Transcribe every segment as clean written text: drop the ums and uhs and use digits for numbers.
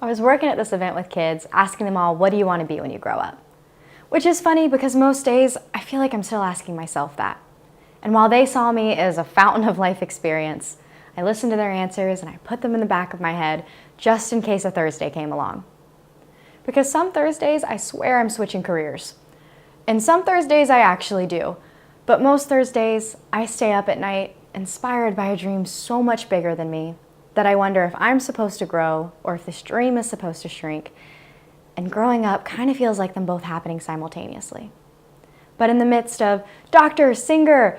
I was working at this event with kids, asking them all, what do you want to be when you grow up? Which is funny because most days I feel like I'm still asking myself that. And while they saw me as a fountain of life experience, I listened to their answers and I put them in the back of my head just in case a Thursday came along. Because some Thursdays I swear I'm switching careers. And some Thursdays I actually do. But most Thursdays I stay up at night inspired by a dream so much bigger than me that I wonder if I'm supposed to grow or if this dream is supposed to shrink. And growing up kind of feels like them both happening simultaneously. But in the midst of doctor, singer,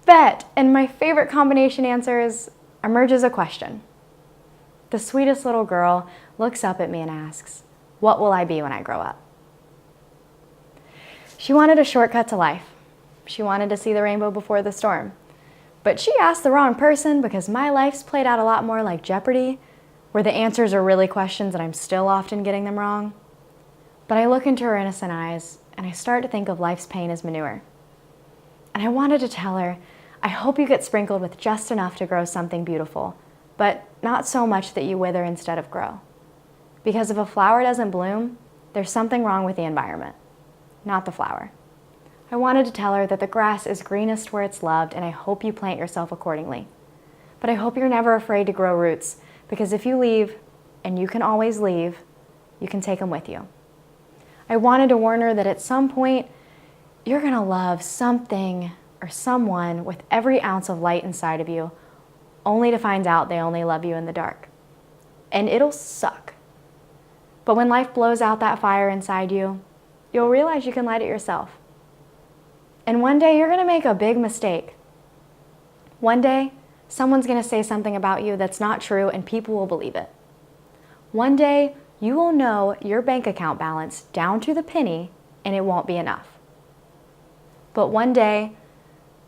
vet, and my favorite combination answers emerges a question. The sweetest little girl looks up at me and asks, what will I be when I grow up? She wanted a shortcut to life. She wanted to see the rainbow before the storm. But she asked the wrong person because my life's played out a lot more like Jeopardy, where the answers are really questions and I'm still often getting them wrong. But I look into her innocent eyes and I start to think of life's pain as manure. And I wanted to tell her, I hope you get sprinkled with just enough to grow something beautiful, but not so much that you wither instead of grow. Because if a flower doesn't bloom, there's something wrong with the environment, not the flower. I wanted to tell her that the grass is greenest where it's loved, and I hope you plant yourself accordingly. But I hope you're never afraid to grow roots, because if you leave, and you can always leave, you can take them with you. I wanted to warn her that at some point, you're gonna love something or someone with every ounce of light inside of you, only to find out they only love you in the dark. And it'll suck. But when life blows out that fire inside you, you'll realize you can light it yourself. And one day you're gonna make a big mistake. One day, someone's gonna say something about you that's not true and people will believe it. One day, you will know your bank account balance down to the penny and it won't be enough. But one day,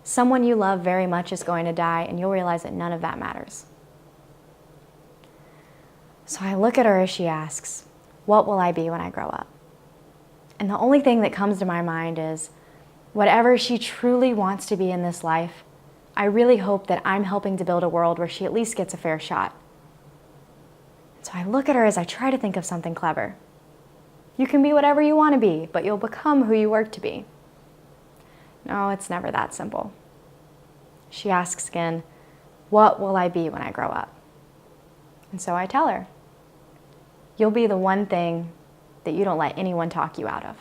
someone you love very much is going to die and you'll realize that none of that matters. So I look at her as she asks, what will I be when I grow up? And the only thing that comes to my mind is, whatever she truly wants to be in this life, I really hope that I'm helping to build a world where she at least gets a fair shot. So I look at her as I try to think of something clever. You can be whatever you want to be, but you'll become who you work to be. No, it's never that simple. She asks again, what will I be when I grow up? And so I tell her, you'll be the one thing that you don't let anyone talk you out of.